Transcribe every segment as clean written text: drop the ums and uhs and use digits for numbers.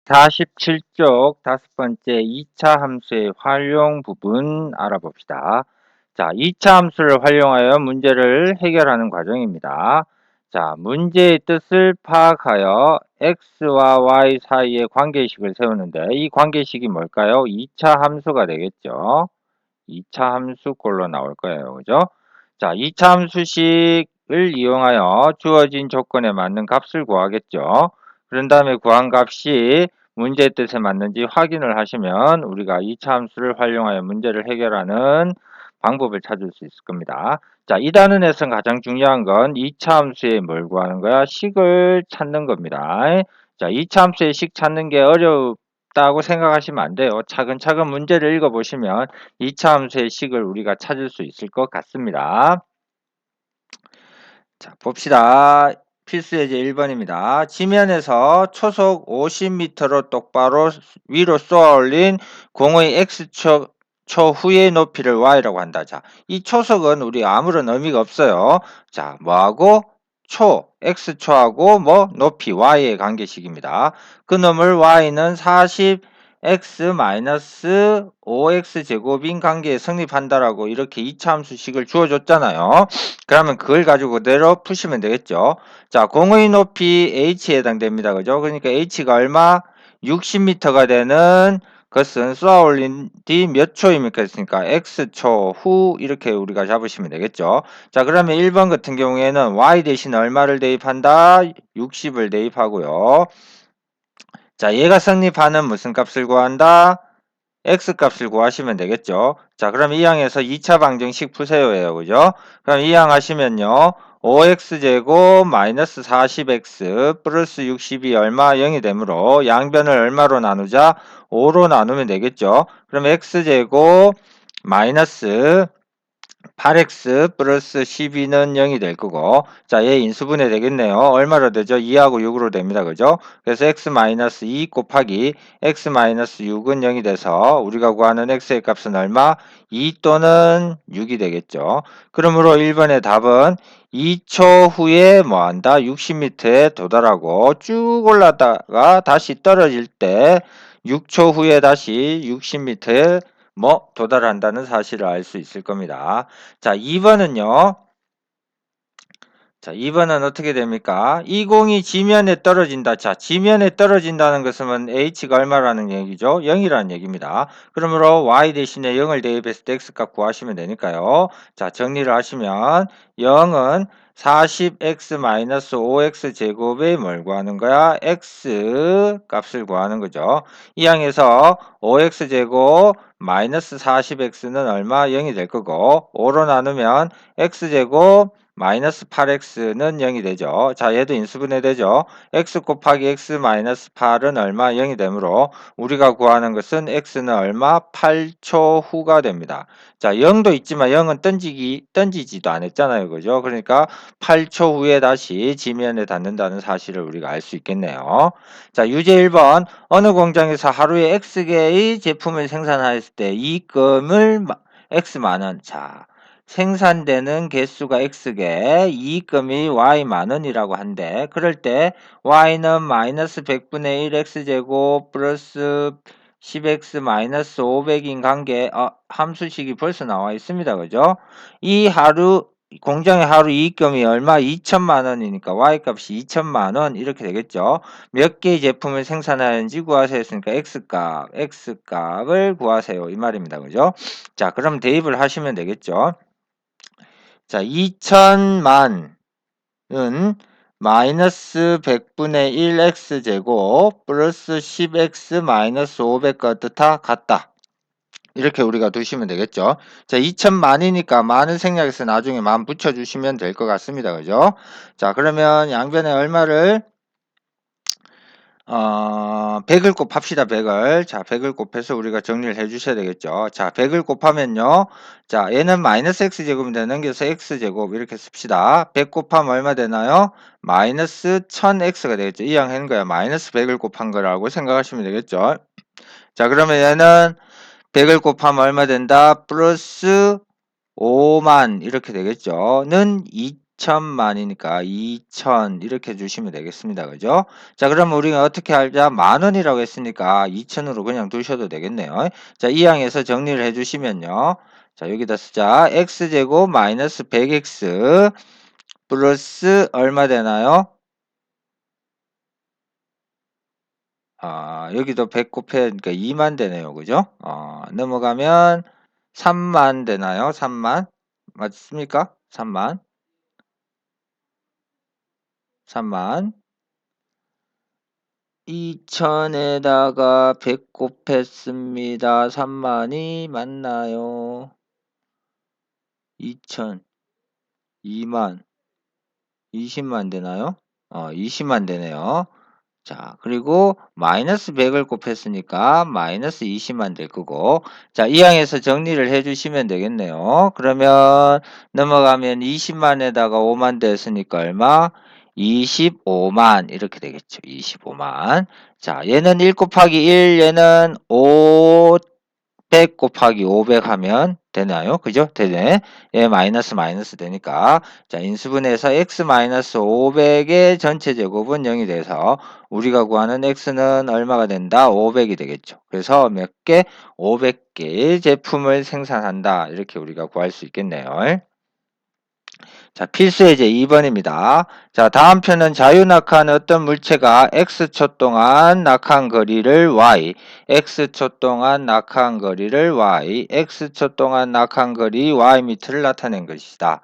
47쪽 다섯 번째 2차 함수의 활용 부분 알아봅시다. 자, 2차 함수를 활용하여 문제를 해결하는 과정입니다. 자, 문제의 뜻을 파악하여 x와 y 사이의 관계식을 세우는데 이 관계식이 뭘까요? 2차 함수가 되겠죠. 2차 함수꼴로 나올 거예요. 그죠? 자, 2차 함수식을 이용하여 주어진 조건에 맞는 값을 구하겠죠. 그런 다음에 구한 값이 문제의 뜻에 맞는지 확인을 하시면 우리가 2차 함수를 활용하여 문제를 해결하는 방법을 찾을 수 있을 겁니다. 자, 이 단원에서 가장 중요한 건 2차 함수에 뭘 구하는 거야? 식을 찾는 겁니다. 자, 2차 함수의 식 찾는 게 어렵다고 생각하시면 안 돼요. 차근차근 문제를 읽어보시면 2차 함수의 식을 우리가 찾을 수 있을 것 같습니다. 자, 봅시다. 필수 예제 1번입니다. 지면에서 초속 50m로 똑바로 위로 쏘아 올린 공의 x초 후의 높이를 y라고 한다. 자, 이 초속은 우리 아무런 의미가 없어요. 자, 뭐하고? x초하고 뭐 높이 y의 관계식입니다. 그 놈을 y는 40x-5x 제곱인 관계에 성립한다라고 이렇게 2차 함수식을 주어줬잖아요. 그러면 그걸 가지고 그대로 푸시면 되겠죠. 자, 공의 높이 h에 해당됩니다. 그죠? 그러니까 h가 얼마? 60m가 되는 것은 쏘아 올린 뒤 몇 초입니까? 했으니까 x초 후 이렇게 우리가 잡으시면 되겠죠. 자, 그러면 1번 같은 경우에는 y 대신 얼마를 대입한다? 60을 대입하고요. 자, 얘가 성립하는 무슨 값을 구한다? x값을 구하시면 되겠죠. 자, 그럼 이 항에서 2차 방정식 푸세요예요. 그죠? 그럼 이 항 하시면요. 5x제곱 마이너스 40x 플러스 60이 얼마? 0이 되므로 양변을 얼마로 나누자? 5로 나누면 되겠죠. 그럼 x제곱 마이너스 8x 플러스 12는 0이 될 거고, 자, 얘 인수분해 되겠네요. 얼마로 되죠? 2하고 6으로 됩니다. 그죠? 그래서 x-2 곱하기 x-6은 0이 돼서 우리가 구하는 x의 값은 얼마? 2 또는 6이 되겠죠. 그러므로 1번의 답은 2초 후에 뭐 한다? 60m에 도달하고 쭉 올라다가 다시 떨어질 때 6초 후에 다시 60m에 뭐 도달한다는 사실을 알 수 있을 겁니다. 자, 2번은요. 자, 2번은 어떻게 됩니까? 이 공이 지면에 떨어진다. 자, 지면에 떨어진다는 것은 h가 얼마라는 얘기죠? 0이라는 얘기입니다. 그러므로 y 대신에 0을 대입해서 x값 구하시면 되니까요. 자, 정리를 하시면 0은 40x-5x 제곱에 뭘 구하는 거야? x 값을 구하는 거죠. 이 항에서 5x 제곱 마이너스 40x는 얼마? 0이 될 거고 5로 나누면 x 제곱 마이너스 8x는 0이 되죠. 자, 얘도 인수분해 되죠. x 곱하기 x 마이너스 8은 얼마? 0이 되므로 우리가 구하는 것은 x는 얼마? 8초 후가 됩니다. 자, 0도 있지만 0은 던지지도 않았잖아요. 그죠? 그러니까 8초 후에 다시 지면에 닿는다는 사실을 우리가 알 수 있겠네요. 자, 유제 1번. 어느 공장에서 하루에 X개의 제품을 생산하였을 때 이익금을 X만 원. 자, 생산되는 개수가 X개, 이익금이 Y만 원이라고 한데 그럴 때 Y는 마이너스 100분의 1 X제곱 플러스 10X 마이너스 500인 관계 함수식이 벌써 나와 있습니다. 그죠? 이 공장의 하루 이익금이 얼마? 2천만 원이니까 Y값이 2천만 원 이렇게 되겠죠. 몇 개의 제품을 생산하는지 구하세요 했으니까 X값을 구하세요. 이 말입니다. 그죠? 자, 그럼 대입을 하시면 되겠죠. 자, 2천만은 마이너스 100분의 1 x제곱 플러스 10x 마이너스 500과 뜻하 같다. 이렇게 우리가 두시면 되겠죠. 자, 2천만이니까 만을 생략해서 나중에 만 붙여주시면 될 것 같습니다. 그죠? 자, 그러면 양변에 얼마를 100을 곱합시다. 100을. 자, 100을 곱해서 우리가 정리를 해 주셔야 되겠죠. 자, 100을 곱하면요. 자, 얘는 마이너스 x제곱인데 넘겨서 x제곱 이렇게 씁시다. 100 곱하면 얼마 되나요? 마이너스 1000x가 되겠죠. 이 양 한 거야. 마이너스 100을 곱한 거라고 생각하시면 되겠죠. 자, 그러면 얘는 100을 곱하면 얼마 된다? 플러스 5만 이렇게 되겠죠. 는 2천만이니까 2천 이렇게 주시면 되겠습니다. 그죠? 자, 그럼 우리가 어떻게 하자? 10,000원이라고 했으니까 2천으로 그냥 두셔도 되겠네요. 자, 이 항에서 정리를 해 주시면요. 자, 여기다 쓰자. x제곱 마이너스 100x 플러스 얼마 되나요? 여기도 100 곱하니까 2만 되네요. 그죠? 넘어가면 3만 되나요? 3만? 맞습니까? 3만. 3만. 2천에다가 100 곱했습니다. 3만이 맞나요? 2천, 2만, 20만 되나요? 20만 되네요. 자, 그리고 마이너스 100을 곱했으니까 마이너스 20만 될 거고, 자, 이 항에서 정리를 해주시면 되겠네요. 그러면 넘어가면 20만에다가 5만 됐으니까 얼마? 25만 이렇게 되겠죠. 25만. 자, 얘는 1 곱하기 1, 얘는 5 100 곱하기 500 하면 되나요? 그죠? 되네. 예, 마이너스 마이너스 되니까. 자, 인수분해서 x 마이너스 500의 전체 제곱은 0이 돼서 우리가 구하는 x는 얼마가 된다? 500이 되겠죠. 그래서 몇 개? 500개의 제품을 생산한다. 이렇게 우리가 구할 수 있겠네요. 자, 필수 예제 2번입니다. 자, 다음 표는 자유낙하한 어떤 물체가 x초 동안 낙하한 거리를 y, x초 동안 낙하한 거리를 y, x초 동안 낙하한 거리 y미터를 나타낸 것이다.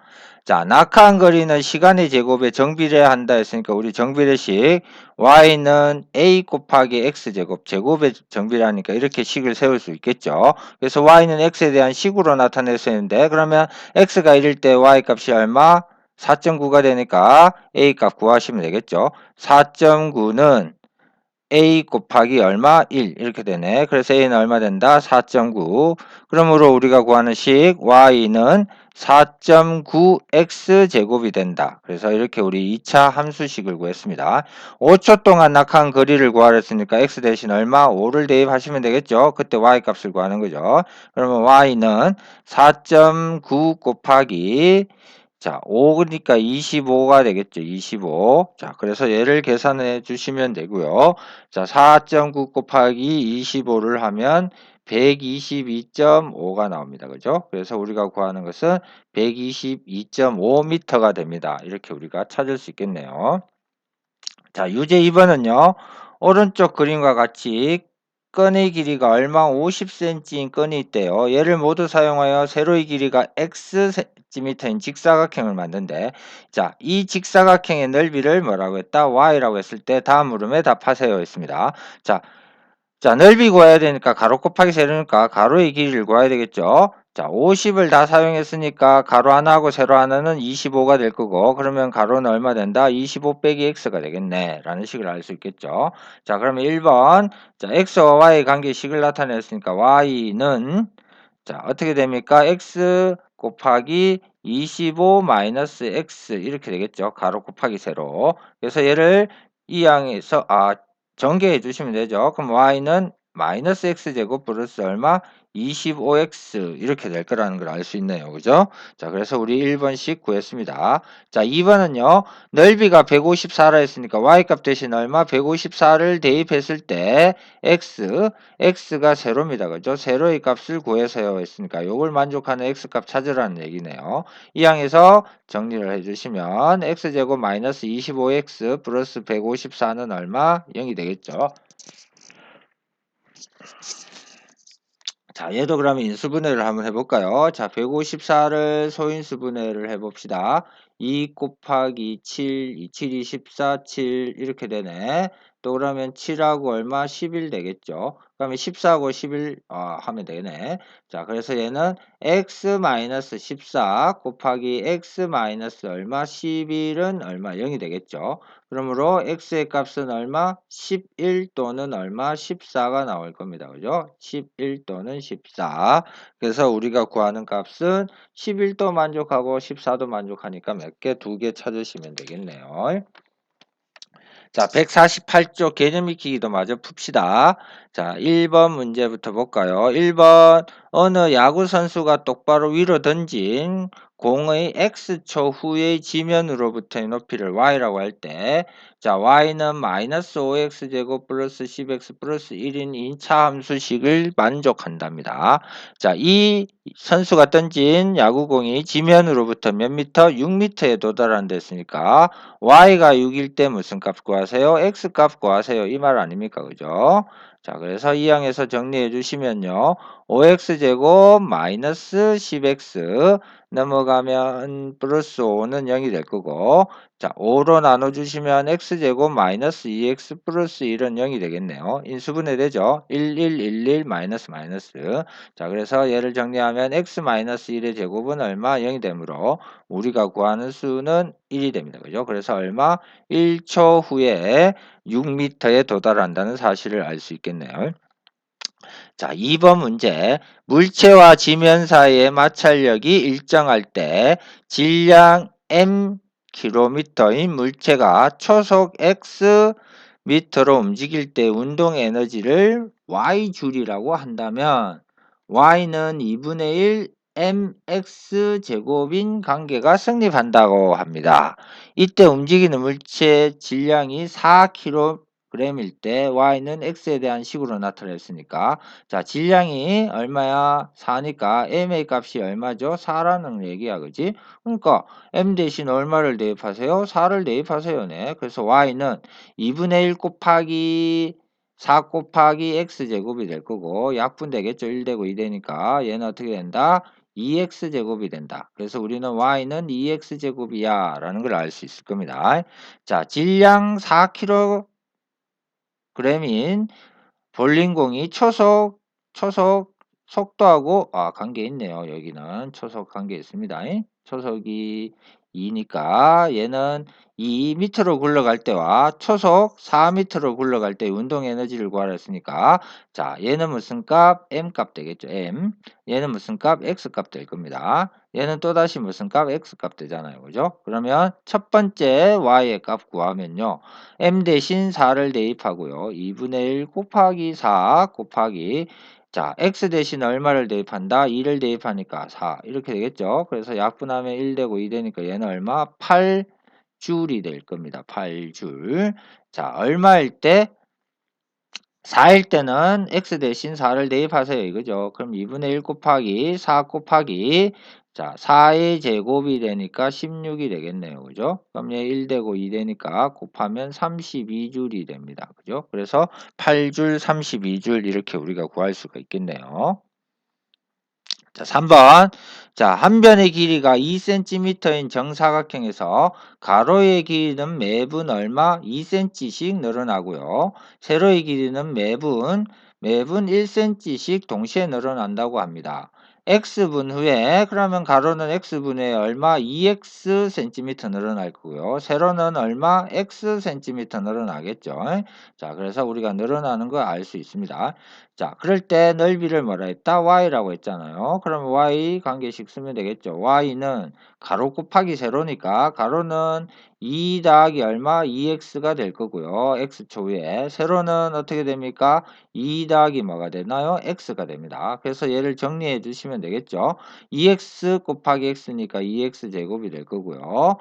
자, 낙하한 거리는 시간의 제곱에 정비례한다 했으니까 우리 정비례식 y는 a 곱하기 x제곱, 제곱에 정비례하니까 이렇게 식을 세울 수 있겠죠. 그래서 y는 x에 대한 식으로 나타낼 수 있는데 그러면 x가 1일 때 y 값이 얼마? 4.9가 되니까 a 값 구하시면 되겠죠. 4.9는 a 곱하기 얼마? 1 이렇게 되네. 그래서 a는 얼마 된다? 4.9. 그러므로 우리가 구하는 식 y는 4.9x 제곱이 된다. 그래서 이렇게 우리 2차 함수식을 구했습니다. 5초 동안 낙하한 거리를 구하라 했으니까 x 대신 얼마? 5를 대입하시면 되겠죠. 그때 y 값을 구하는 거죠. 그러면 y는 4.9 곱하기 자, 5니까 25가 되겠죠. 25. 자, 그래서 얘를 계산해 주시면 되고요. 자, 4.9 곱하기 25를 하면 122.5가 나옵니다. 그죠? 그래서 우리가 구하는 것은 122.5m가 됩니다. 이렇게 우리가 찾을 수 있겠네요. 자, 유제 2번은요. 오른쪽 그림과 같이 건의 길이가 얼마 50cm인 건이 있대요. 얘를 모두 사용하여 세로의 길이가 xcm인 직사각형을 만든대. 자, 이 직사각형의 넓이를 뭐라고 했다? y라고 했을 때 다음 물음에 답하세요 했습니다. 자, 넓이 구해야 되니까 가로 곱하기 세로니까 가로의 길이를 구해야 되겠죠. 자, 50을 다 사용했으니까 가로 하나하고 세로 하나는 25가 될 거고 그러면 가로는 얼마 된다? 25 빼기 x가 되겠네 라는 식을 알 수 있겠죠. 자, 그러면 1번 자, x와 y의 관계식을 나타냈으니까 y는 자, 어떻게 됩니까? x 곱하기 25 마이너스 x 이렇게 되겠죠. 가로 곱하기 세로. 그래서 얘를 이 항에서 전개해 주시면 되죠. 그럼 y는 마이너스 x제곱 플러스 얼마? 25x 이렇게 될 거라는 걸 알 수 있네요. 그죠? 자, 그래서 우리 1번씩 구했습니다. 자, 2번은요. 넓이가 154라 했으니까 y값 대신 얼마? 154를 대입했을 때 x가 세로입니다. 그죠? 세로의 값을 구해서요 했으니까 요걸 만족하는 x값 찾으라는 얘기네요. 이 항에서 정리를 해주시면 x제곱 마이너스 25x 플러스 154는 얼마? 0이 되겠죠. 자, 얘도 그러면 인수분해를 한번 해볼까요? 자, 154를 소인수분해를 해봅시다. 2 곱하기 7, 2, 7이 14, 7 이렇게 되네. 또 그러면 7하고 얼마? 11 되겠죠. 그러면 14하고 11 하면 되네. 자, 그래서 얘는 x-14 곱하기 x- 얼마? 11은 얼마? 0이 되겠죠. 그러므로 x의 값은 얼마? 11 또는 얼마? 14가 나올 겁니다. 그죠? 11 또는 14. 그래서 우리가 구하는 값은 11도 만족하고 14도 만족하니까 몇 개? 2개 찾으시면 되겠네요. 자, 148쪽 개념 익히기도 마저 풉시다. 자, 1번 문제부터 볼까요? 1번 어느 야구 선수가 똑바로 위로 던진 공의 x초 후의 지면으로부터의 높이를 y라고 할 때, 자, y는 마이너스 5x제곱 플러스 10x 플러스 1인 인차 함수식을 만족한답니다. 자, 이 선수가 던진 야구공이 지면으로부터 몇 미터? 6m에 도달한다 했으니까 y가 6일 때 무슨 값 구하세요? x 값 구하세요. 이 말 아닙니까? 그죠? 자, 그래서 이 항에서 정리해 주시면요. 5x제곱 마이너스 10x 넘어가면 플러스 5는 0이 될 거고, 자, 5로 나눠주시면 x제곱 마이너스 2x 플러스 1은 0이 되겠네요. 인수분해 되죠? 1, 1, 1, 1 마이너스 마이너스. 자, 그래서 얘를 정리하면 x 마이너스 1의 제곱은 얼마? 0이 되므로 우리가 구하는 수는 1이 됩니다. 그죠? 그래서 얼마? 1초 후에 6m에 도달한다는 사실을 알 수 있겠네요. 자, 2번 문제. 물체와 지면 사이의 마찰력이 일정할 때 질량 m 킬로미터인 물체가 초속 x 미터로 움직일 때 운동 에너지를 y줄이라고 한다면 y는 2분의 1 mx 제곱인 관계가 성립한다고 합니다. 이때 움직이는 물체 질량이 4kg일 때 y는 x에 대한 식으로 나타냈으니까, 자, 질량이 얼마야? 4니까 m의 값이 얼마죠? 4라는 얘기야, 그지? 그러니까 m 대신 얼마를 대입하세요? 4를 대입하세요, 네. 그래서 y는 2분의 1 곱하기 4 곱하기 x제곱이 될 거고, 약분되겠죠? 1 되고 2 되니까 얘는 어떻게 된다? 2x제곱이 된다. 그래서 우리는 y는 2x제곱이야 라는 걸 알 수 있을 겁니다. 자, 질량 4kg인 볼링공이 초속 속도하고 관계 있네요. 여기는 초속 관계 있습니다. 초속이 2니까 얘는 2m로 굴러갈 때와 초속 4m로 굴러갈 때 운동 에너지를 구하라 했으니까, 자, 얘는 무슨 값? m 값 되겠죠. m. 얘는 무슨 값? x 값 될 겁니다. 얘는 또다시 무슨 값? x 값 되잖아요. 그죠? 그러면 첫 번째 y의 값 구하면요. m 대신 4를 대입하고요. 2분의 1 곱하기 4 곱하기, 자, x 대신 얼마를 대입한다? 2를 대입하니까 4 이렇게 되겠죠. 그래서 약분하면 1 되고 2 되니까 얘는 얼마? 8줄이 될 겁니다. 8줄. 자, 얼마일 때? 4일 때는 x 대신 4를 대입하세요. 이거죠. 그럼 2분의 1 곱하기 4 곱하기, 자, 4의 제곱이 되니까 16이 되겠네요. 그죠? 그럼 얘 1 되고 2 되니까 곱하면 32줄이 됩니다. 그죠? 그래서 8줄 32줄 이렇게 우리가 구할 수가 있겠네요. 자, 3번. 자, 한 변의 길이가 2cm인 정사각형에서 가로의 길이는 매분 얼마? 2cm씩 늘어나고요. 세로의 길이는 매분 1cm씩 동시에 늘어난다고 합니다. x분 후에, 그러면 가로는 x분의 얼마? 2x cm 늘어날 거고요. 세로는 얼마? x cm 늘어나겠죠. 자, 그래서 우리가 늘어나는 거 알 수 있습니다. 자, 그럴 때 넓이를 뭐라 했다? y라고 했잖아요. 그럼 y 관계식 쓰면 되겠죠. y는 가로 곱하기 세로니까 가로는 2 더하기 얼마? 2x가 될 거고요. x초에. 세로는 어떻게 됩니까? 2 더하기 뭐가 되나요? x가 됩니다. 그래서 얘를 정리해 주시면 되겠죠. 2x 곱하기 x니까 2x 제곱이 될 거고요.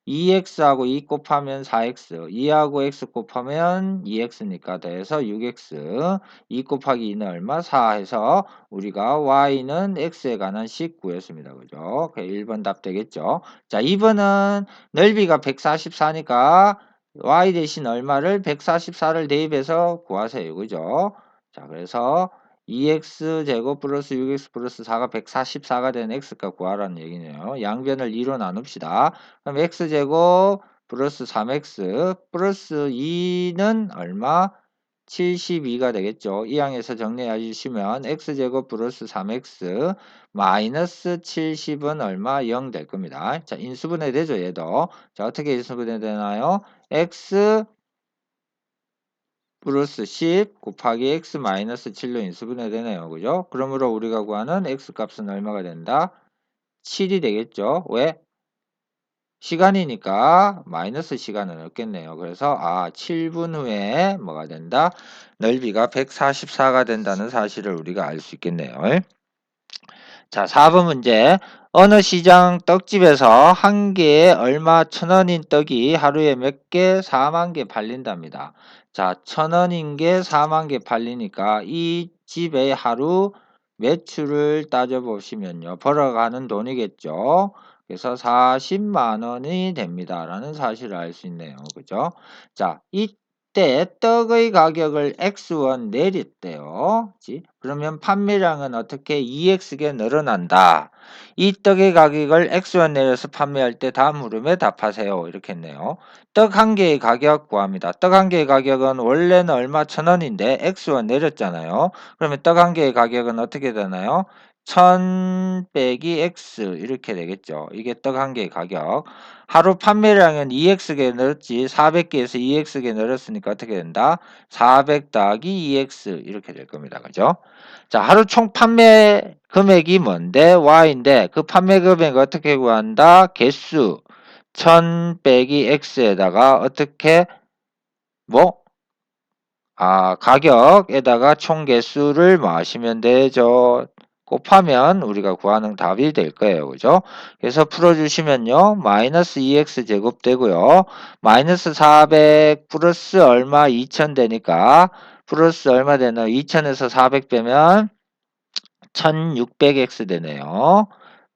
2x하고 2 곱하면 4x, 2하고 x 곱하면 2x니까 더해서 6x, 2 곱하기 2는 얼마? 4 해서 우리가 y는 x에 관한 식 구했습니다. 그죠? 1번 답 되겠죠? 자, 2번은 넓이가 144니까 y 대신 얼마를? 144를 대입해서 구하세요. 그죠? 자, 그래서 2x 제곱 플러스 6x 플러스 4가 144가 된 x값 구하라는 얘기네요. 양변을 2로 나눕시다. 그럼 x제곱 플러스 3x 플러스 2는 얼마? 72가 되겠죠. 이 항에서 정리해 주시면 x제곱 플러스 3x 마이너스 70은 얼마? 0 될 겁니다. 자, 인수분해 되죠, 얘도. 자, 어떻게 인수분해 되나요? x 플러스 10 곱하기 x 마이너스 7로 인수분해 되네요. 그죠? 그러므로 우리가 구하는 x 값은 얼마가 된다? 7이 되겠죠. 왜? 시간이니까 마이너스 시간은 없겠네요. 그래서 7분 후에 뭐가 된다? 넓이가 144가 된다는 사실을 우리가 알 수 있겠네요. 자, 4번 문제. 어느 시장 떡집에서 한 개에 얼마 1,000원인 떡이 하루에 몇 개? 4만 개 팔린답니다. 자, 1,000원인 게 4만 개 팔리니까 이 집의 하루 매출을 따져보시면요. 벌어가는 돈이겠죠. 그래서 40만 원이 됩니다. 라는 사실을 알 수 있네요. 그죠? 자, 이때 떡의 가격을 X1 내렸대요. 그치? 그러면 판매량은 어떻게 2X게 늘어난다. 이 떡의 가격을 X1 내려서 판매할 때 다음 물음에 답하세요. 이렇게 했네요. 떡 한 개의 가격 구합니다. 떡 한 개의 가격은 원래는 얼마 1,000원인데 X1 내렸잖아요. 그러면 떡 한 개의 가격은 어떻게 되나요? 1,000 빼기 X 이렇게 되겠죠. 이게 떡 한 개의 가격. 하루 판매량은 2X개 늘었지 400개에서 2X개 늘었으니까 어떻게 된다? 400 더하기 2X 이렇게 될 겁니다. 그죠? 자, 하루 총 판매 금액이 뭔데? Y인데 그 판매 금액 어떻게 구한다? 개수 1000 빼기 X에다가 어떻게 뭐? 가격에다가 총 개수를 뭐 하시면 되죠. 곱하면 우리가 구하는 답이 될 거예요. 그죠? 그래서 풀어주시면요. 마이너스 2x 제곱 되고요. 마이너스 400 플러스 얼마 2000 되니까 플러스 얼마 되나요? 2000에서 400 빼면 1600x 되네요.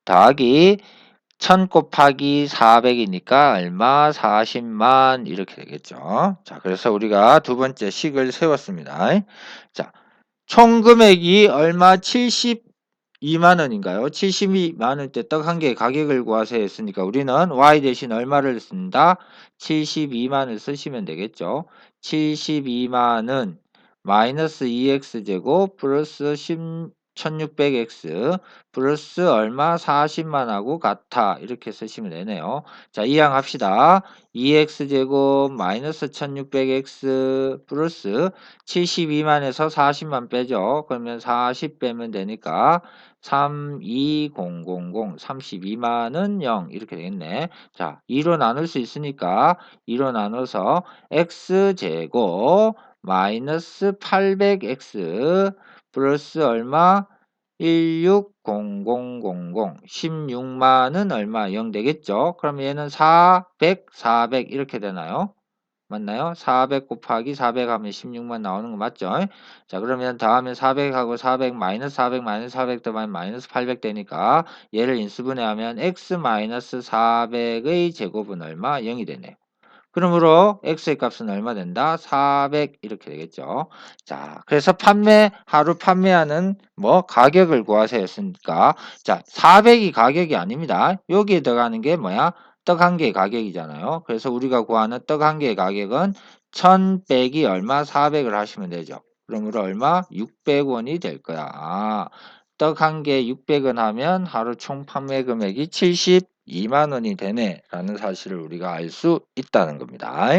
더하기 1000 곱하기 400이니까 얼마? 40만 이렇게 되겠죠. 자, 그래서 우리가 두 번째 식을 세웠습니다. 자, 총 금액이 얼마? 72만 원인가요? 72만 원대 떡 한 개의 가격을 구하세요 했으니까 우리는 Y 대신 얼마를 쓴다? 72만 을 쓰시면 되겠죠. 72만 은 마이너스 2x 제곱 플러스 1600x 플러스 얼마 40만 하고 같아 이렇게 쓰시면 되네요. 자, 이항합시다. 2x 제곱 마이너스 1600x 플러스 72만에서 40만 빼죠. 그러면 40 빼면 되니까 32000 32만은 0 이렇게 되겠네. 자, 2로 나눌 수 있으니까 2로 나눠서 x제곱 마이너스 800x 플러스 얼마? 160000 16만은 얼마? 0 되겠죠? 그럼 얘는 400 이렇게 되나요? 맞나요? 400 곱하기 400 하면 16만 나오는 거 맞죠? 자, 그러면 더하면 400하고 400 마이너스 400 마이너스 400 더하면 마이너스 800 되니까 얘를 인수분해하면 x 마이너스 400의 제곱은 얼마? 0이 되네요. 그러므로 x의 값은 얼마 된다? 400 이렇게 되겠죠. 자, 그래서 하루 판매하는 가격을 구하세요 했으니까 자, 400이 가격이 아닙니다. 여기에 들어가는 게 뭐야? 떡 한 개의 가격이잖아요. 그래서 우리가 구하는 떡 한 개의 가격은 1000 빼기 얼마? 400을 하시면 되죠. 그러므로 얼마? 600원이 될 거야. 떡 한 개 600원 하면 하루 총 판매 금액이 72만 원이 되네 라는 사실을 우리가 알 수 있다는 겁니다.